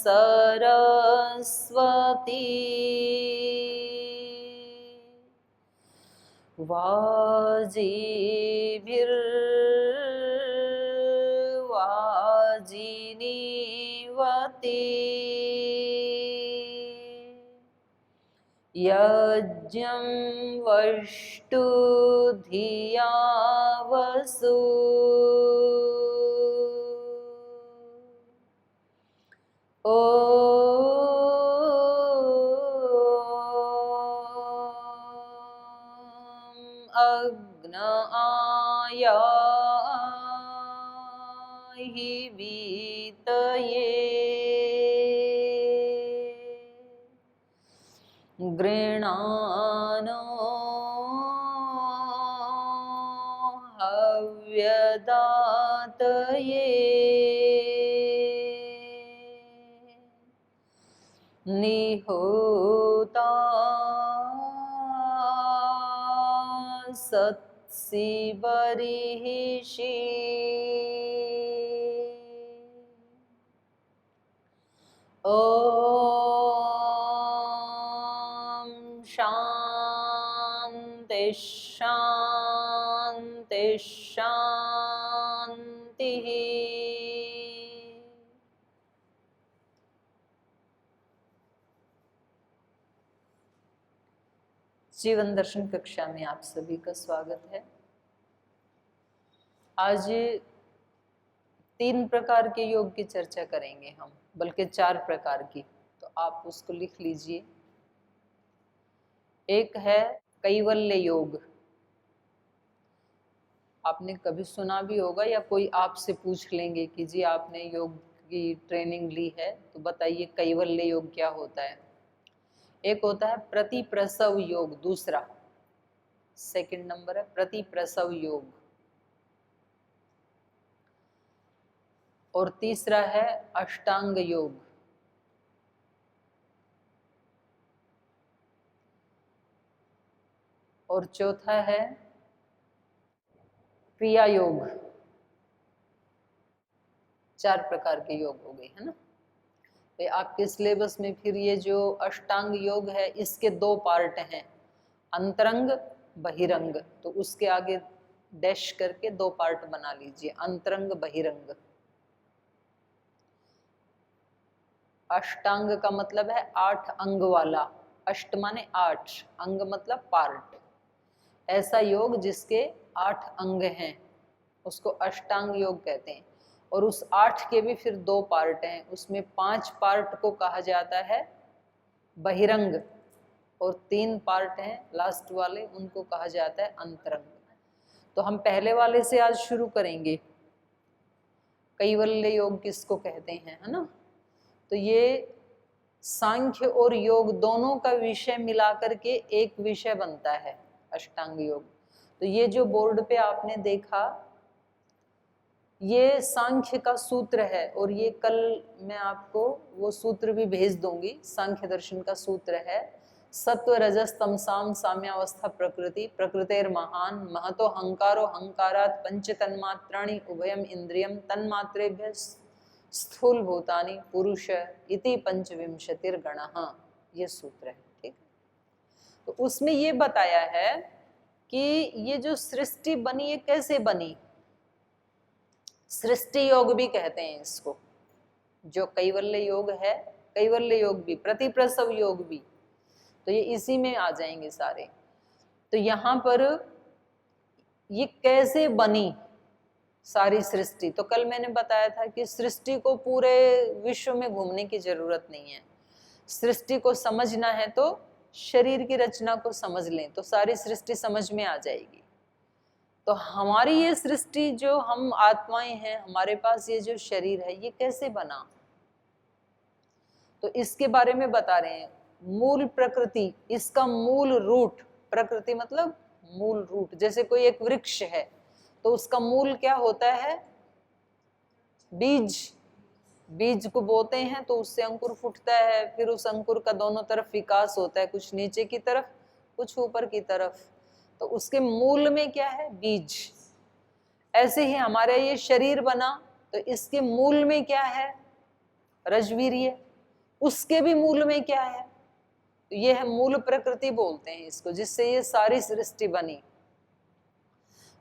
सरस्वती वाजिभिर्वाजिनीवती यज्ञं वष्टु धिया वसु अग्न आयाहि वीतये गृणानो हव्यदातये निहोता सत्सि बर्हिषि ॐ शान्ति शान्ति शान्तिः। जीवन दर्शन कक्षा में आप सभी का स्वागत है। आज 3 प्रकार के योग की चर्चा करेंगे हम, बल्कि 4 प्रकार की, तो आप उसको लिख लीजिए। एक है कैवल्य योग, आपने कभी सुना भी होगा या कोई आपसे पूछ लेंगे कि जी आपने योग की ट्रेनिंग ली है तो बताइए कैवल्य योग क्या होता है। एक होता है प्रतिप्रसव योग, दूसरा सेकंड नंबर है प्रतिप्रसव योग, और तीसरा है अष्टांग योग, और चौथा है क्रिया योग। 4 प्रकार के योग हो गए, है ना। तो आपके सिलेबस में फिर ये जो अष्टांग योग है इसके 2 पार्ट हैं, अंतरंग बहिरंग, तो उसके आगे डैश करके 2 पार्ट बना लीजिए, अंतरंग बहिरंग। अष्टांग का मतलब है 8 अंग वाला, अष्ट माने 8, अंग मतलब पार्ट, ऐसा योग जिसके 8 अंग हैं उसको अष्टांग योग कहते हैं। और उस 8 के भी फिर 2 पार्ट हैं, उसमें 5 पार्ट को कहा जाता है बहिरंग, और 3 पार्ट हैं लास्ट वाले, उनको कहा जाता है अंतरंग। तो हम पहले वाले से आज शुरू करेंगे, कैवल्य योग किसको कहते हैं, है ना। तो ये सांख्य और योग दोनों का विषय मिलाकर के एक विषय बनता है अष्टांग योग। तो ये जो बोर्ड पे आपने देखा ये सांख्य का सूत्र है, और ये कल मैं आपको वो सूत्र भी भेज दूंगी। सांख्य दर्शन का सूत्र है सत्व रजस तमसाम साम्यावस्था प्रकृति प्रकृतेर महान महतो हंकारो हंकारात् पंच तन्मात्राणि उभयम इंद्रियम तन्मात्रेभ्य स्थूल भूतानि पुरुष इति पंचविंशतिर्गणः, ये सूत्र है, ठीक। तो उसमें ये बताया है कि ये जो सृष्टि बनी ये कैसे बनी, सृष्टि योग भी कहते हैं इसको। जो कैवल्य योग है, कैवल्य योग भी, प्रतिप्रसव योग भी, तो ये इसी में आ जाएंगे सारे। तो यहाँ पर ये कैसे बनी सारी सृष्टि, तो कल मैंने बताया था कि सृष्टि को पूरे विश्व में घूमने की जरूरत नहीं है। सृष्टि को समझना है तो शरीर की रचना को समझ लें तो सारी सृष्टि समझ में आ जाएगी। तो हमारी ये सृष्टि जो हम आत्माएं हैं, हमारे पास ये जो शरीर है ये कैसे बना, तो इसके बारे में बता रहे हैं। मूल प्रकृति, इसका मूल रूट, प्रकृति मतलब मूल रूट, जैसे कोई एक वृक्ष है तो उसका मूल क्या होता है, बीज। बीज को बोते हैं तो उससे अंकुर फूटता है, फिर उस अंकुर का दोनों तरफ विकास होता है, कुछ नीचे की तरफ कुछ ऊपर की तरफ, तो उसके मूल में क्या है, बीज। ऐसे ही हमारा ये शरीर बना तो इसके मूल में क्या है, रजवीर्य, उसके भी मूल में क्या है? तो ये है मूल प्रकृति बोलते हैं इसको, जिससे ये सारी सृष्टि बनी।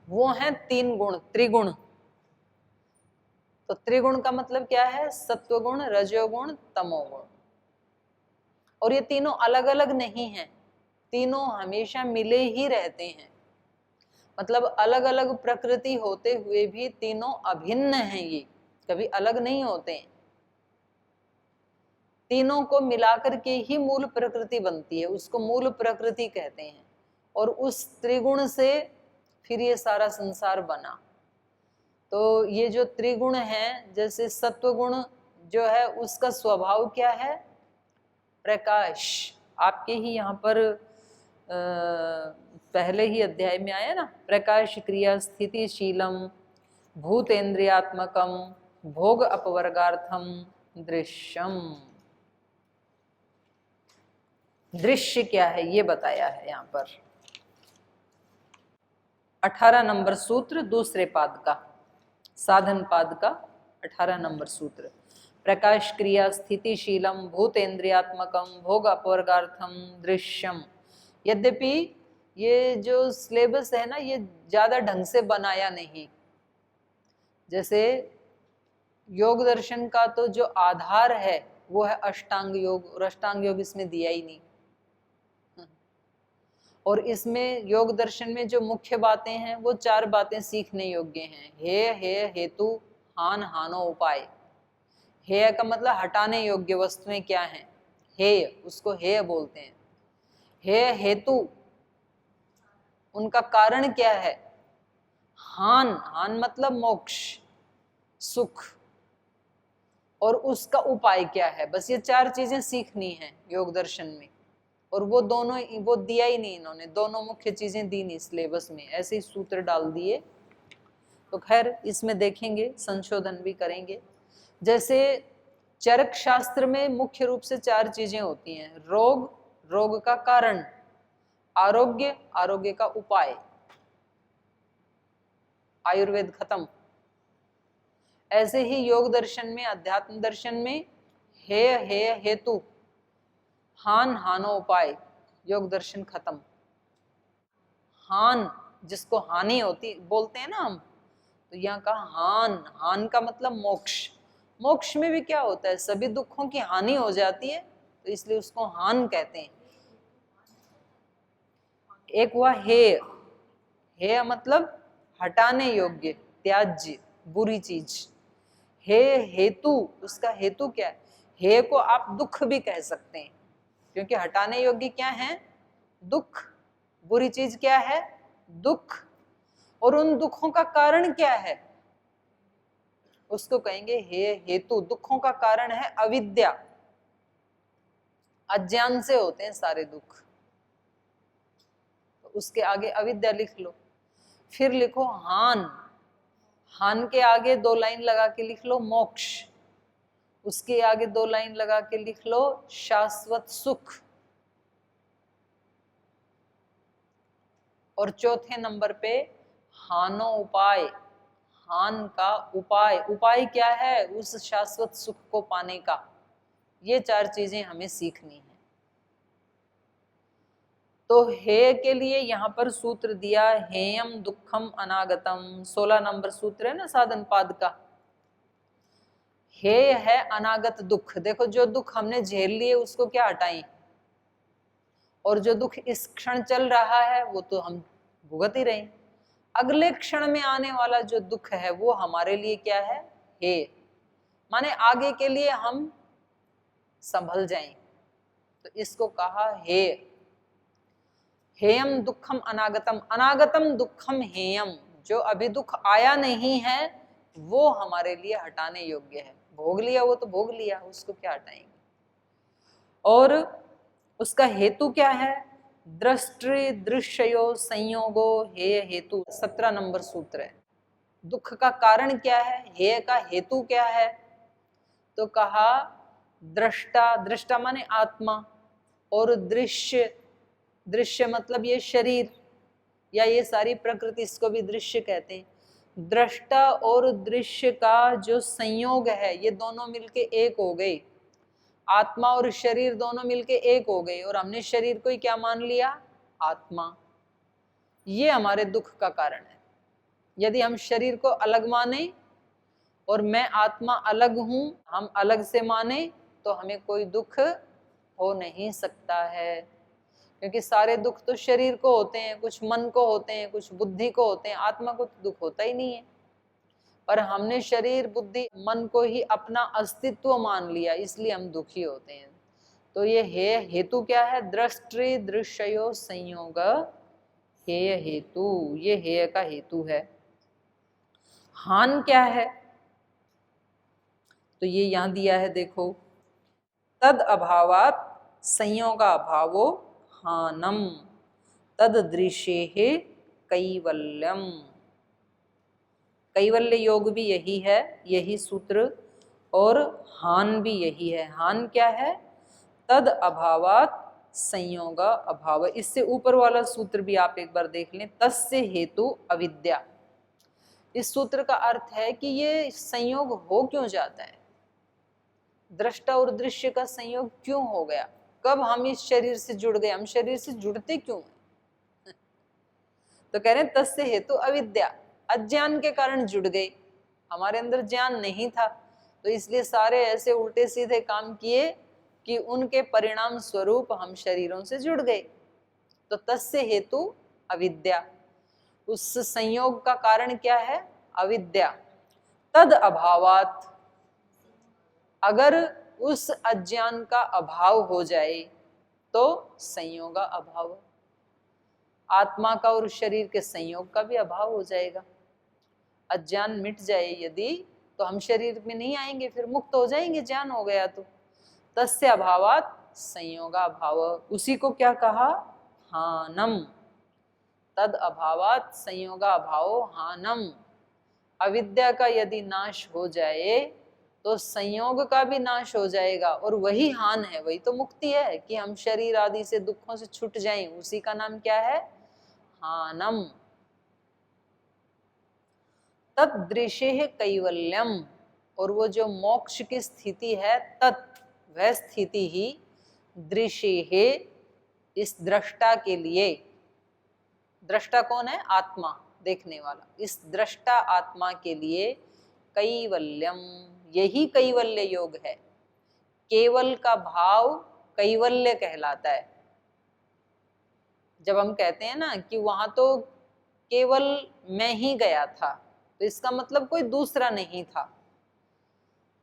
वो है 3 गुण, त्रिगुण। तो त्रिगुण का मतलब क्या है? सत्वगुण, रजोगुण, तमोगुण। और ये तीनों अलग अलग नहीं हैं, तीनों हमेशा मिले ही रहते हैं। मतलब अलग अलग प्रकृति होते हुए भी तीनों अभिन्न हैं, ये कभी अलग नहीं होते हैं। तीनों को मिलाकर के ही मूल प्रकृति बनती है, उसको मूल प्रकृति कहते हैं। और उस त्रिगुण से फिर ये सारा संसार बना। तो ये जो त्रिगुण हैं, जैसे सत्वगुण जो है उसका स्वभाव क्या है? प्रकाश। आपके ही यहाँ पर पहले ही अध्याय में आया ना, प्रकाश क्रिया स्थितिशीलम भूतेन्द्रियात्मकम भोग अपवर्गार्थम दृश्यम। दृश्य क्या है ये बताया है यहाँ पर। 18 नंबर सूत्र दूसरे पाद का, साधन पाद का 18 नंबर सूत्र। प्रकाश क्रिया स्थितिशीलम भूतेन्द्रियात्मकम भोग अपवर्गार्थम दृश्यम। यद्यपि ये जो सिलेबस है ना, ये ज्यादा ढंग से बनाया नहीं। जैसे योग दर्शन का तो जो आधार है वो है अष्टांग योग, और अष्टांग योग इसमें दिया ही नहीं। और इसमें योग दर्शन में जो मुख्य बातें हैं वो 4 बातें सीखने योग्य हैं। हे हेतु हान हानो उपाय। हेय का मतलब हटाने योग्य वस्तुएं क्या हैं, हेय, उसको हेय बोलते हैं। हेय हेतु, उनका कारण क्या है। हान, हान मतलब मोक्ष, सुख, और उसका उपाय क्या है। बस ये 4 चीजें सीखनी है योग दर्शन में। और वो दोनों, वो दिया ही नहीं इन्होंने, दोनों मुख्य चीजें दी नहीं सिलेबस में, ऐसे ही सूत्र डाल दिए। तो खैर इसमें देखेंगे, संशोधन भी करेंगे। जैसे चरक शास्त्र में मुख्य रूप से 4 चीजें होती हैं। रोग, रोग का कारण, आरोग्य, आरोग्य का उपाय, आयुर्वेद खत्म। ऐसे ही योग दर्शन में, अध्यात्म दर्शन में हेय हेय हेतु हान हानो उपाय, योग दर्शन खत्म। हान जिसको हानि होती बोलते हैं ना हम, तो यहाँ का हान, हान का मतलब मोक्ष। मोक्ष में भी क्या होता है, सभी दुखों की हानि हो जाती है, तो इसलिए उसको हान कहते हैं। एक हुआ हेय, हेय मतलब हटाने योग्य, त्याज्य, बुरी चीज। हे हेतु, उसका हेतु क्या है। हे को आप दुख भी कह सकते हैं, क्योंकि हटाने योग्य क्या है, दुख। बुरी चीज क्या है, दुख। और उन दुखों का कारण क्या है, उसको कहेंगे हे हेतु। दुखों का कारण है अविद्या, अज्ञान से होते हैं सारे दुख। तो उसके आगे अविद्या लिख लो। फिर लिखो हान, हान के आगे 2 लाइन लगा के लिख लो मोक्ष। उसके आगे 2 लाइन लगा के लिख लो शाश्वत सुख। और चौथे नंबर पे हानो उपाय, हान का उपाय। उपाय क्या है, उस शाश्वत सुख को पाने का। ये 4 चीजें हमें सीखनी है। तो हे के लिए यहाँ पर सूत्र दिया हेयम दुखम अनागतम। 16 नंबर सूत्र है ना साधन पाद का। हे है अनागत दुख। देखो जो दुख हमने झेल लिए उसको क्या हटाएं, और जो दुख इस क्षण चल रहा है वो तो हम भुगत ही रहे। अगले क्षण में आने वाला जो दुख है वो हमारे लिए क्या है, हे, माने आगे के लिए हम संभल जाएं। तो इसको कहा हे। हेयम दुखम अनागतम, अनागतम दुखम हेयम। जो अभी दुख आया नहीं है वो हमारे लिए हटाने योग्य है। भोग लिया वो तो भोग लिया, उसको क्या हटाएंगे। और उसका हेतु क्या है, दृष्टि दृश्यो संयोगो हेय हेतु। 17 नंबर सूत्र है। दुख का कारण क्या है, हेय का हेतु क्या है। तो कहा दृष्टा, दृष्टा माने आत्मा, और दृश्य, दृश्य मतलब ये शरीर या ये सारी प्रकृति, इसको भी दृश्य कहते हैं। दृष्टा और दृश्य का जो संयोग है ये दोनों मिलके एक हो गए। आत्मा और शरीर दोनों मिलके एक हो गए और हमने शरीर को ही क्या मान लिया, आत्मा। ये हमारे दुख का कारण है। यदि हम शरीर को अलग माने और मैं आत्मा अलग हूं, हम अलग से माने, तो हमें कोई दुख हो नहीं सकता है, क्योंकि सारे दुख तो शरीर को होते हैं, कुछ मन को होते हैं, कुछ बुद्धि को होते हैं, आत्मा को तो दुख होता ही नहीं है। पर हमने शरीर बुद्धि मन को ही अपना अस्तित्व मान लिया, इसलिए हम दुखी होते हैं। तो ये हेतु क्या है, दृष्टि दृश्यो संयोग हेय हेतु, ये हेय का हेतु है। हान क्या है, तो ये यहां दिया है, देखो, तद अभावात संयोगा अभावो हानम तद दृश्ये कैवल्यम। कैवल्य योग भी यही है, यही सूत्र, और हान भी यही है। हान क्या है, तद अभावात संयोगा अभाव। इससे ऊपर वाला सूत्र भी आप एक बार देख लें, तस्य हेतु अविद्या। इस सूत्र का अर्थ है कि ये संयोग हो क्यों जाता है, दृष्टा और दृश्य का संयोग क्यों हो गया, कब हम इस शरीर से जुड़ गए, हम शरीर से जुड़ते क्यों हैं? तो कह रहे हैं तस्य हेतु अविद्या, अज्ञान के कारण जुड़ गए, हमारे अंदर ज्ञान नहीं था, तो इसलिए सारे ऐसे उल्टे सीधे काम किए कि उनके परिणाम स्वरूप हम शरीरों से जुड़ गए। तो तस्य हेतु अविद्या, उस संयोग का कारण क्या है, अविद्या। तद अभावात, अगर उस अज्ञान का अभाव हो जाए तो संयोग का अभाव, आत्मा का और शरीर के संयोग का भी अभाव हो जाएगा। अज्ञान मिट जाए यदि, तो हम शरीर में नहीं आएंगे, फिर मुक्त हो जाएंगे, ज्ञान हो गया तो। तस्य अभावात संयोगा भाव, उसी को क्या कहा, हानम। तद अभावात संयोगा भाव हानम, अविद्या का यदि नाश हो जाए तो संयोग का भी नाश हो जाएगा, और वही हान है, वही तो मुक्ति है कि हम शरीर आदि से दुखों से छूट जाएं, उसी का नाम क्या है, हानम। तद्दृश्य कैवल्यम, और वो जो मोक्ष की स्थिति है, तत् वह स्थिति ही दृश्य है, इस दृष्टा के लिए। दृष्टा कौन है, आत्मा, देखने वाला, इस दृष्टा आत्मा के लिए कैवल्यम, यही कैवल्य योग है। केवल का भाव कैवल्य कहलाता है। जब हम कहते हैं ना कि वहां तो केवल मैं ही गया था, तो इसका मतलब कोई दूसरा नहीं था।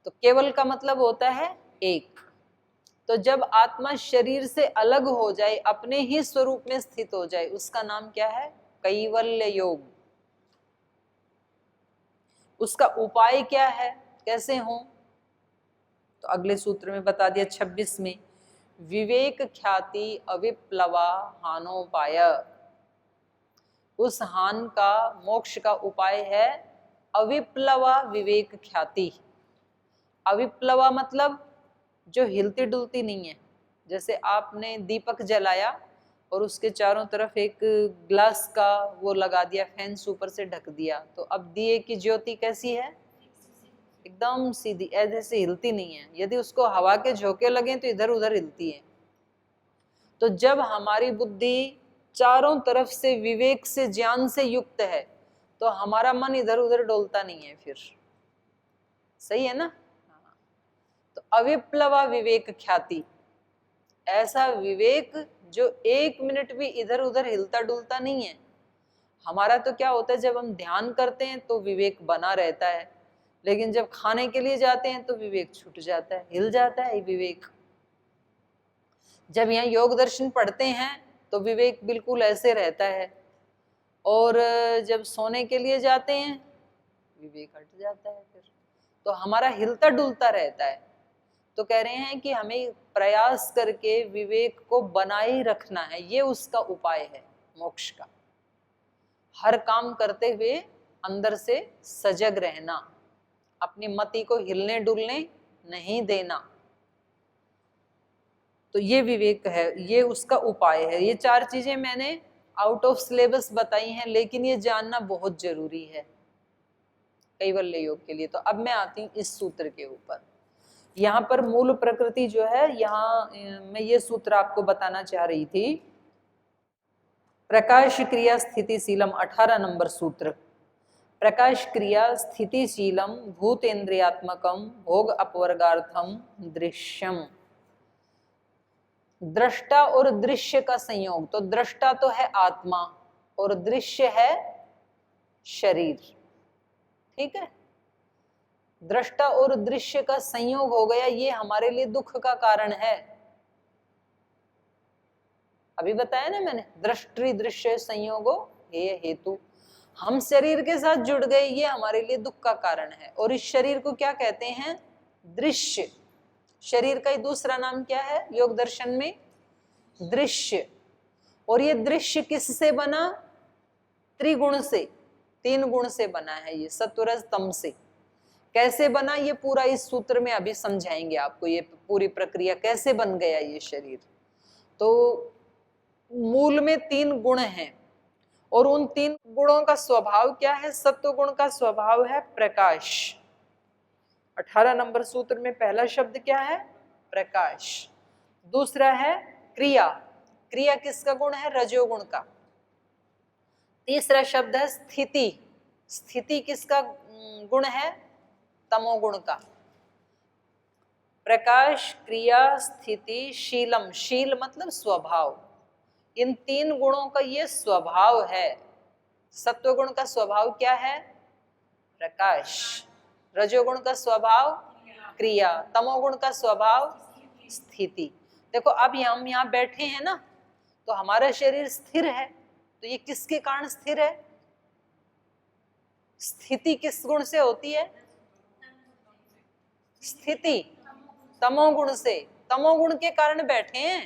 तो केवल का मतलब होता है एक। तो जब आत्मा शरीर से अलग हो जाए, अपने ही स्वरूप में स्थित हो जाए, उसका नाम क्या है, कैवल्य योग। उसका उपाय क्या है, कैसे हो, तो अगले सूत्र में बता दिया 26 में, विवेक ख्याति अविप्लवा हानोपाय। उस हान का, मोक्ष का उपाय है अविप्लवा विवेक ख्याति। अविप्लवा मतलब जो हिलती डुलती नहीं है। जैसे आपने दीपक जलाया और उसके चारों तरफ एक ग्लास का वो लगा दिया, फैंस ऊपर से ढक दिया, तो अब दिए की ज्योति कैसी है, एकदम सीधी, ऐसे से हिलती नहीं है। यदि उसको हवा के झोंके लगे तो इधर उधर हिलती है। तो जब हमारी बुद्धि चारों तरफ से विवेक से, ज्ञान से युक्त है, तो हमारा मन इधर उधर डोलता नहीं है फिर, सही है ना। तो अविप्लवा विवेक ख्याति, ऐसा विवेक जो एक मिनट भी इधर उधर हिलता डुलता नहीं है। हमारा तो क्या होता है, जब हम ध्यान करते हैं तो विवेक बना रहता है, लेकिन जब खाने के लिए जाते हैं तो विवेक छूट जाता है, हिल जाता है विवेक। जब यहाँ योग दर्शन पढ़ते हैं तो विवेक बिल्कुल ऐसे रहता है, और जब सोने के लिए जाते हैं विवेक हट जाता है फिर, तो हमारा हिलता डुलता रहता है। तो कह रहे हैं कि हमें प्रयास करके विवेक को बनाए रखना है, ये उसका उपाय है मोक्ष का। हर काम करते हुए अंदर से सजग रहना, अपनी मति को हिलने डुलने नहीं देना, तो ये विवेक है, ये उसका उपाय है। ये 4 चीजें मैंने आउट ऑफ सिलेबस बताई हैं, लेकिन ये जानना बहुत जरूरी है कैवल्य योग के लिए। तो अब मैं आती हूँ इस सूत्र के ऊपर। यहाँ पर मूल प्रकृति जो है, यहाँ मैं ये सूत्र आपको बताना चाह रही थी, प्रकाश क्रिया स्थितिशीलम 18 नंबर सूत्र। प्रकाश क्रिया स्थितिशीलम भूतेन्द्रियात्मकम भोग अपवर्गार्थम दृश्यम। दृष्टा और दृश्य का संयोग, तो दृष्टा तो है आत्मा और दृश्य है शरीर, ठीक है। दृष्टा और दृश्य का संयोग हो गया, ये हमारे लिए दुख का कारण है। अभी बताया ना मैंने, दृष्टि दृश्य संयोगो ये हेतु, हम शरीर के साथ जुड़ गए, ये हमारे लिए दुख का कारण है। और इस शरीर को क्या कहते हैं? दृश्य। शरीर का ही दूसरा नाम क्या है योग दर्शन में? दृश्य। और ये दृश्य किससे बना? त्रिगुण से, 3 गुण से बना है ये, सत्वरज तम से। कैसे बना ये पूरा इस सूत्र में अभी समझाएंगे आपको, ये पूरी प्रक्रिया कैसे बन गया ये शरीर। तो मूल में 3 गुण हैं और उन 3 गुणों का स्वभाव क्या है? सत्व गुण का स्वभाव है प्रकाश। 18 नंबर सूत्र में पहला शब्द क्या है? प्रकाश। दूसरा है क्रिया। क्रिया किसका गुण है? रजोगुण का। तीसरा शब्द है स्थिति। स्थिति किसका गुण है? तमोगुण का। प्रकाश, क्रिया, स्थिति, शीलम। शील मतलब स्वभाव। इन 3 गुणों का ये स्वभाव है। सत्वगुण का स्वभाव क्या है? प्रकाश। रजोगुण का स्वभाव क्रिया। तमोगुण का स्वभाव स्थिति। देखो अब हम यहाँ बैठे हैं ना, तो हमारा शरीर स्थिर है, तो ये किसके कारण स्थिर है? स्थिति किस गुण से होती है? स्थिति तमोगुण से। तमोगुण के कारण बैठे हैं,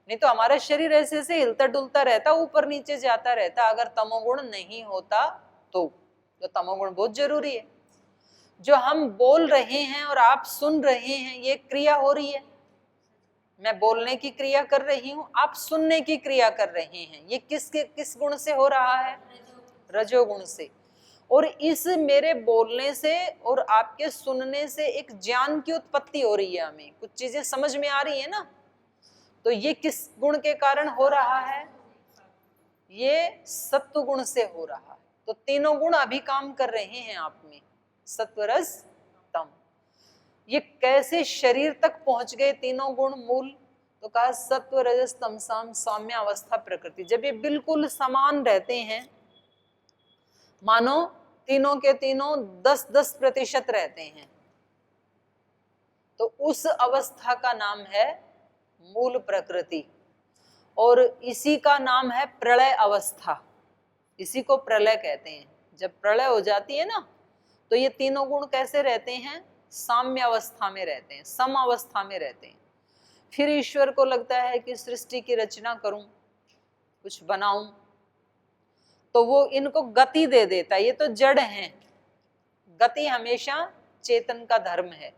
नहीं तो हमारा शरीर ऐसे ऐसे हिलता डुलता रहता, ऊपर नीचे जाता रहता अगर तमोगुण नहीं होता तो तमोगुण बहुत जरूरी है। जो हम बोल रहे हैं और आप सुन रहे हैं, ये क्रिया हो रही है। मैं बोलने की क्रिया कर रही हूं, आप सुनने की क्रिया कर रहे हैं, ये किस गुण से हो रहा है? रजोगुण से। और इस मेरे बोलने से और आपके सुनने से एक ज्ञान की उत्पत्ति हो रही है, हमें कुछ चीजें समझ में आ रही है ना, तो ये किस गुण के कारण हो रहा है? ये सत्व गुण से हो रहा है। तो तीनों गुण अभी काम कर रहे हैं आप में, सत्वरज तम। ये कैसे शरीर तक पहुंच गए तीनों गुण मूल? तो कहा सत्व रजस तमसाम साम्य अवस्था प्रकृति। जब ये बिल्कुल समान रहते हैं, मानो तीनों के तीनों 10-10% रहते हैं, तो उस अवस्था का नाम है मूल प्रकृति। और इसी का नाम है प्रलय अवस्था। इसी को प्रलय कहते हैं। जब प्रलय हो जाती है ना, तो ये तीनों गुण कैसे रहते हैं? साम्य अवस्था में रहते हैं, सम अवस्था में रहते हैं। फिर ईश्वर को लगता है कि सृष्टि की रचना करूं, कुछ बनाऊं, तो वो इनको गति दे देता है। ये तो जड़ हैं, गति हमेशा चेतन का धर्म है,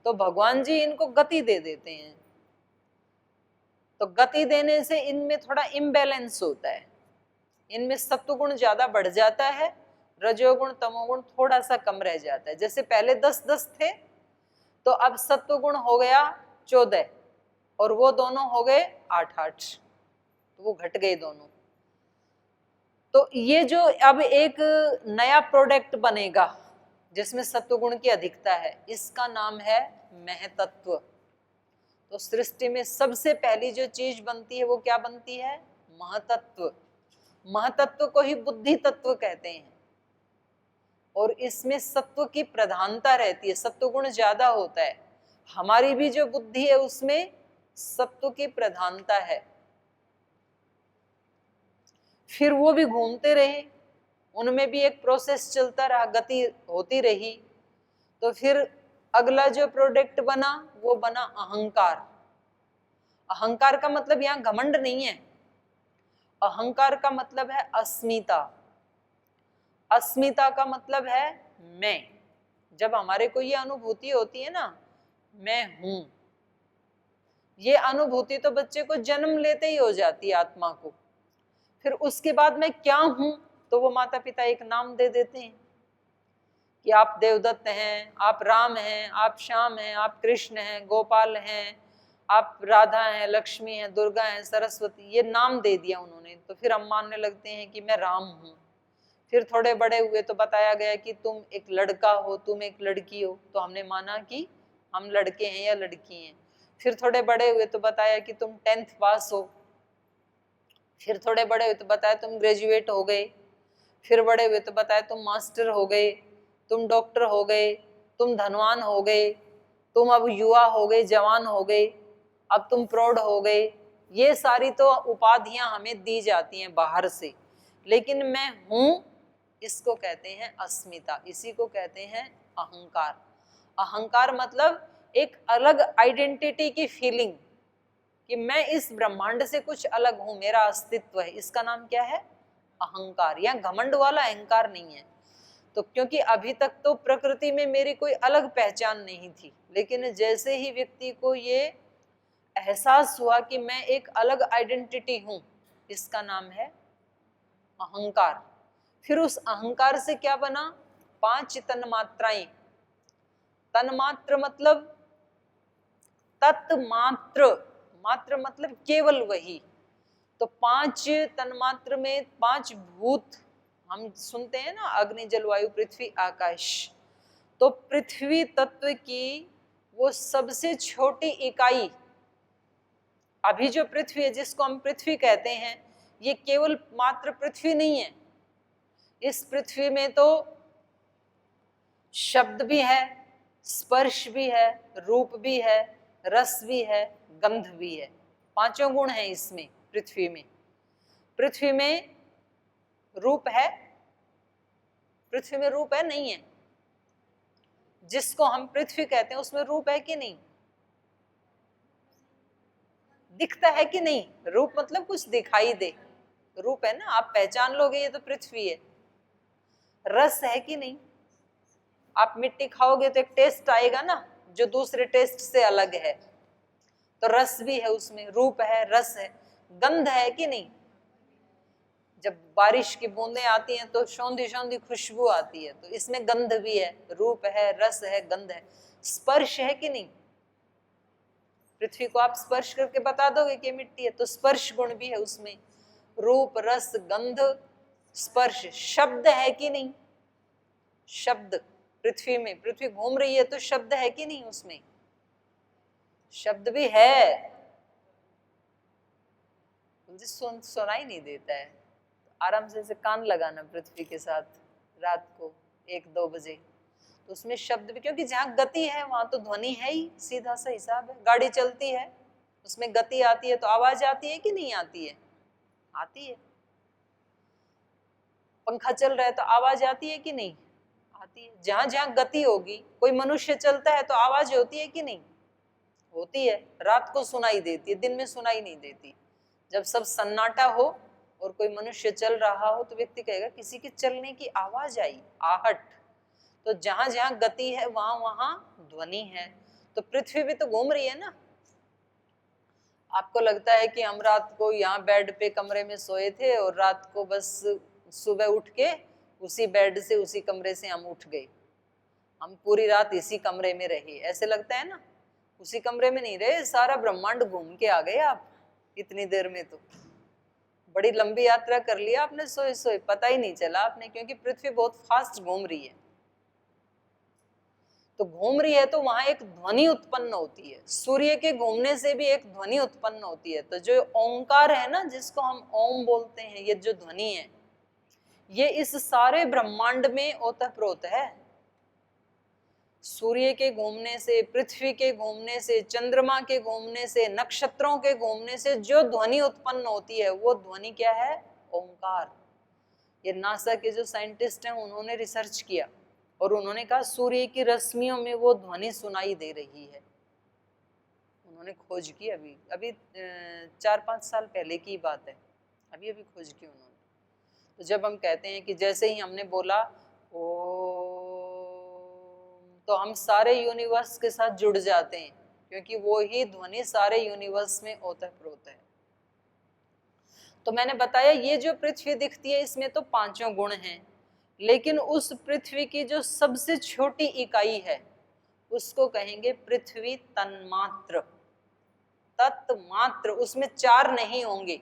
तो भगवान जी इनको गति दे देते हैं। तो गति देने से इनमें थोड़ा इम्बैलेंस होता है, इनमें सत्वगुण ज्यादा बढ़ जाता है, रजोगुण तमोगुण थोड़ा सा कम रह जाता है। जैसे पहले 10-10 थे, तो अब सत्वगुण हो गया 14 और वो दोनों हो गए 8-8, तो वो घट गए दोनों। तो ये जो अब एक नया प्रोडक्ट बनेगा जिसमें सत्वगुण की अधिकता है, इसका नाम है महतत्व। तो सृष्टि में सबसे पहली जो चीज बनती है वो क्या बनती है? महतत्व। महतत्व को ही बुद्धि तत्व कहते हैं। और इसमें सत्व की प्रधानता रहती है, सत्व गुण ज्यादा होता है। हमारी भी जो बुद्धि है उसमें सत्व की प्रधानता है। फिर वो भी घूमते रहे, उनमें भी एक प्रोसेस चलता रहा, गति होती रही। तो फिर अगला जो प्रोडक्ट बना वो बना अहंकार। अहंकार का मतलब यहाँ घमंड नहीं है, अहंकार का मतलब है अस्मिता। अस्मिता का मतलब है मैं। जब हमारे को ये अनुभूति होती है ना, मैं हूं, ये अनुभूति तो बच्चे को जन्म लेते ही हो जाती है आत्मा को। फिर उसके बाद मैं क्या हूं, तो वो माता पिता एक नाम दे देते हैं कि आप देवदत्त हैं, आप राम हैं, आप श्याम हैं, आप कृष्ण हैं, गोपाल हैं, आप राधा हैं, लक्ष्मी हैं, दुर्गा हैं, सरस्वती, ये नाम दे दिया उन्होंने। तो फिर हम मानने लगते हैं कि मैं राम हूँ। फिर थोड़े बड़े हुए तो बताया गया कि तुम एक लड़का हो, तुम एक लड़की हो, तो हमने माना कि हम लड़के हैं या लड़की हैं। फिर थोड़े बड़े हुए तो बताया कि तुम 10th पास हो। फिर थोड़े बड़े हुए तो बताया तुम ग्रेजुएट हो गए। फिर बड़े हुए तो बताया तुम मास्टर हो गए, तुम डॉक्टर हो गए, तुम धनवान हो गए, तुम अब युवा हो गए, जवान हो गए, अब तुम प्रौढ़ हो गए। ये सारी तो उपाधियां हमें दी जाती हैं बाहर से, लेकिन मैं हूं, इसको कहते हैं अस्मिता, इसी को कहते हैं अहंकार। अहंकार मतलब एक अलग आइडेंटिटी की फीलिंग कि मैं इस ब्रह्मांड से कुछ अलग हूं, मेरा अस्तित्व है, इसका नाम क्या है? अहंकार। या घमंड वाला अहंकार नहीं है। तो क्योंकि अभी तक तो प्रकृति में मेरी कोई अलग पहचान नहीं थी, लेकिन जैसे ही व्यक्ति को ये एहसास हुआ कि मैं एक अलग आइडेंटिटी हूं, इसका नाम है अहंकार। फिर उस अहंकार से क्या बना? 5 तन्मात्राएं। तन्मात्र मतलब तत्मात्र, मात्र मतलब केवल वही। तो 5 तन्मात्र में 5 भूत हम सुनते हैं ना, अग्नि जल वायु पृथ्वी आकाश। तो पृथ्वी तत्व की वो सबसे छोटी इकाई, अभी जो पृथ्वी है जिसको हम पृथ्वी कहते हैं, ये केवल मात्र पृथ्वी नहीं है। इस पृथ्वी में तो शब्द भी है, स्पर्श भी है, रूप भी है, रस भी है, गंध भी है। 5 गुण हैं इसमें पृथ्वी में। पृथ्वी में रूप है? पृथ्वी में रूप है? नहीं है। जिसको हम पृथ्वी कहते हैं उसमें रूप है कि नहीं? दिखता है कि नहीं? रूप मतलब कुछ दिखाई दे, रूप है ना, आप पहचान लोगे ये तो पृथ्वी है। रस है कि नहीं? आप मिट्टी खाओगे तो एक टेस्ट आएगा ना, जो दूसरे टेस्ट से अलग है, तो रस भी है उसमें, रूप है, रस है। गंध है कि नहीं? जब बारिश की बूंदें आती हैं तो शौंधी शौंधी खुशबू आती है, तो इसमें गंध भी है, रूप है, रस है, गंध है। स्पर्श है कि नहीं? पृथ्वी को आप स्पर्श करके बता दोगे कि मिट्टी है, तो स्पर्श गुण भी है उसमें, रूप, रस, गंध, स्पर्श। शब्द है कि नहीं? शब्द पृथ्वी में, पृथ्वी घूम रही है तो शब्द है कि नहीं उसमें? शब्द भी है। सुनाई नहीं देता है, आराम से कान लगाना पृथ्वी के साथ रात को 1-2 बजे, तो उसमें शब्द भी, क्योंकि जहाँ गति है वहां तो ध्वनि है ही, सीधा सा हिसाब है। गाड़ी चलती है, उसमें गति आती है तो आवाज आती है कि नहीं आती है? आती है। पंखा चल रहा है तो आवाज आती है कि नहीं? आती है। जहां जहां गति होगी, कोई मनुष्य चलता है तो आवाज होती है कि नहीं? होती है। रात को सुनाई देती है, दिन में सुनाई नहीं देती। जब सब सन्नाटा हो और कोई मनुष्य चल रहा हो तो व्यक्ति कहेगा किसी के चलने की आवाज आई, आहट। तो जहां जहां गति है वहां वहां ध्वनि है। तो पृथ्वी भी तो घूम रही है ना। आपको लगता है कि हम रात को यहाँ बेड पे कमरे में सोए थे और रात को बस सुबह उठ के उसी बेड से, उसी कमरे से हम उठ गए, हम पूरी रात इसी कमरे में रहे, ऐसे लगता है ना? उसी कमरे में नहीं रहे, सारा ब्रह्मांड घूम के आ गए आप इतनी देर में। तो बड़ी लंबी यात्रा कर लिया आपने सोए सोए, पता ही नहीं चला आपने, क्योंकि पृथ्वी बहुत फास्ट घूम रही है। तो घूम रही है तो वहां एक ध्वनि उत्पन्न होती है, सूर्य के घूमने से भी एक ध्वनि उत्पन्न होती है। तो जो ओंकार है ना, जिसको हम ओम बोलते हैं, ये जो ध्वनि है, ये इस सारे ब्रह्मांड में ओतप्रोत है। सूर्य के घूमने से, पृथ्वी के घूमने से, चंद्रमा के घूमने से, नक्षत्रों के घूमने से जो ध्वनि उत्पन्न होती है, वो ध्वनि क्या है? ओंकार। ये नासा के जो साइंटिस्ट हैं उन्होंने रिसर्च किया और उन्होंने कहा सूर्य की रश्मियों में वो ध्वनि सुनाई दे रही है। उन्होंने खोज की, अभी 4-5 साल पहले की बात है, अभी खोज की उन्होंने। तो जब हम कहते हैं कि जैसे ही हमने बोला ओ, तो हम सारे यूनिवर्स के साथ जुड़ जाते हैं, क्योंकि वो ही ध्वनि सारे यूनिवर्स में ओतप्रोत है। तो मैंने बताया ये जो पृथ्वी दिखती है इसमें तो 5 गुण हैं। लेकिन उस पृथ्वी की जो सबसे छोटी इकाई है उसको कहेंगे पृथ्वी तन्मात्र, तत्मात्र। उसमें 4 नहीं होंगे,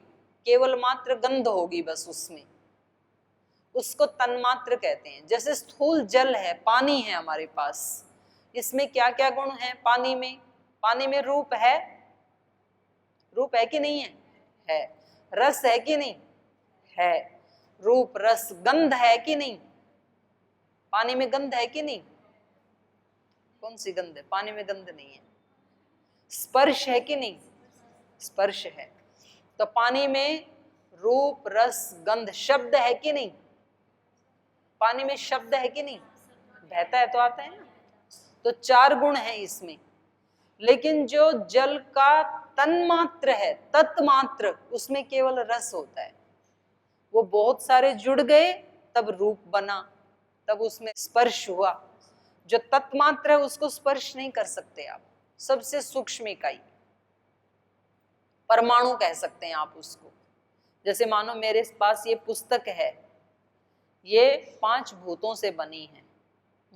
केवल मात्र गंध होगी बस उसमें, उसको तन्मात्र कहते हैं। जैसे स्थूल जल है, पानी है हमारे पास, इसमें क्या क्या गुण है पानी में? पानी में रूप है, रूप है कि नहीं है? है। रस है कि नहीं? है। रूप रस गंध है कि नहीं? पानी में गंध है कि नहीं? कौन सी गंध है? पानी में गंध नहीं है। स्पर्श है कि नहीं? स्पर्श है। तो पानी में रूप रस गंध, शब्द है कि नहीं? पानी में शब्द है कि नहीं? बहता है तो आता है ना। तो 4 गुण हैं इसमें। लेकिन जो जल का तन्मात्र है, तत्मात्र, उसमें केवल रस होता है। वो बहुत सारे जुड़ गए तब रूप बना, तब उसमें स्पर्श हुआ। जो तत्मात्र है उसको स्पर्श नहीं कर सकते आप। सबसे सूक्ष्म इकाई, परमाणु कह सकते हैं आप उसको। जैसे मानो मेरे पास ये पुस्तक है, ये 5 भूतों से बनी है।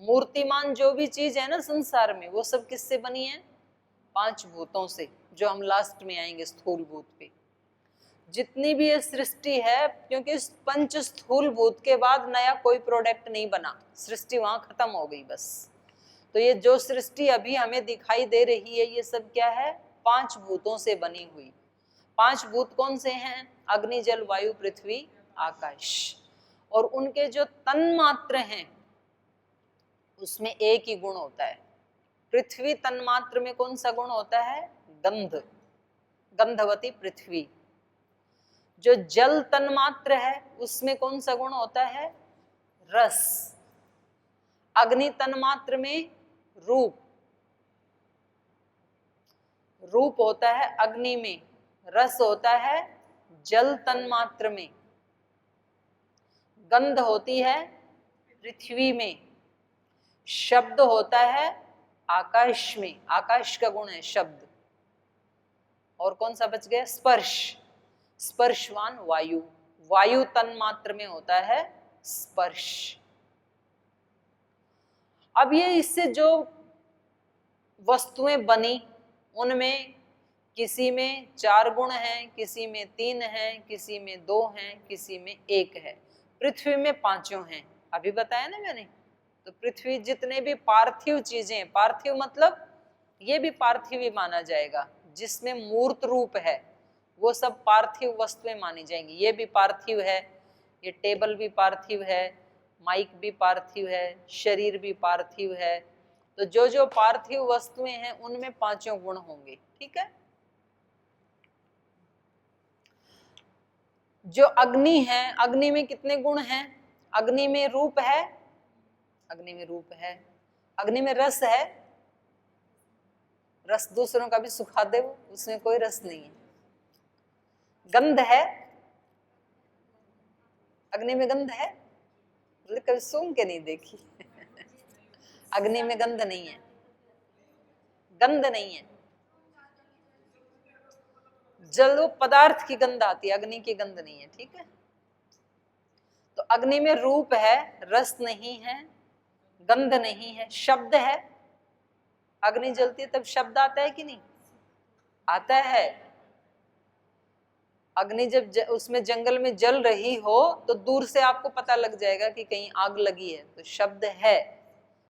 मूर्तिमान जो भी चीज है ना संसार में, वो सब किससे बनी है? 5 भूतों से, जो हम लास्ट में आएंगे स्थूल भूत पे। जितनी भी ये सृष्टि है, क्योंकि इस 5 स्थूल भूत के बाद नया कोई प्रोडक्ट नहीं बना, सृष्टि वहां खत्म हो गई बस। तो ये जो सृष्टि अभी हमें दिखाई दे रही है, ये सब क्या है? 5 भूतों से बनी हुई। 5 भूत कौन से हैं? अग्नि जल वायु पृथ्वी आकाश। और उनके जो तन्मात्र हैं उसमें एक ही गुण होता है। पृथ्वी तन्मात्र में कौन सा गुण होता है? गंध, गंधवती पृथ्वी। जो जल तन्मात्र है उसमें कौन सा गुण होता है? रस। अग्नि तन्मात्र में रूप, रूप होता है अग्नि में। रस होता है जल तन्मात्र में। गंध होती है पृथ्वी में। शब्द होता है आकाश में, आकाश का गुण है शब्द। और कौन सा बच गया? स्पर्श, स्पर्शवान वायु, वायु तन्मात्र में होता है स्पर्श। अब ये इससे जो वस्तुएं बनी उनमें किसी में 4 गुण हैं, किसी में 3 हैं, किसी में 2 हैं, किसी में 1 है। पृथ्वी में 5 हैं, अभी बताया ना मैंने। तो पृथ्वी जितने भी पार्थिव चीजें, पार्थिव मतलब ये भी पार्थिव ही माना जाएगा, जिसमें मूर्त रूप है वो सब पार्थिव वस्तुएं मानी जाएंगी। ये भी पार्थिव है, ये टेबल भी पार्थिव है, माइक भी पार्थिव है, शरीर भी पार्थिव है। तो जो जो पार्थिव वस्तुएं हैं उनमें 5 गुण होंगे, ठीक है। जो अग्नि है, अग्नि में कितने गुण हैं? अग्नि में रूप है, अग्नि में रूप है। अग्नि में रस है, रस दूसरों का भी सुखा दे, उसमें कोई रस नहीं है। गंध है, अग्नि में गंध है, कभी सूंघ के नहीं देखी। अग्नि में गंध नहीं है, गंध नहीं है। जल पदार्थ की गंध आती है, अग्नि की गंध नहीं है, ठीक है। तो अग्नि में रूप है, रस नहीं है, गंध नहीं है, शब्द है। अग्नि जलती है तब शब्द आता है कि नहीं? आता है। अग्नि जब उसमें जंगल में जल रही हो तो दूर से आपको पता लग जाएगा कि कहीं आग लगी है, तो शब्द है।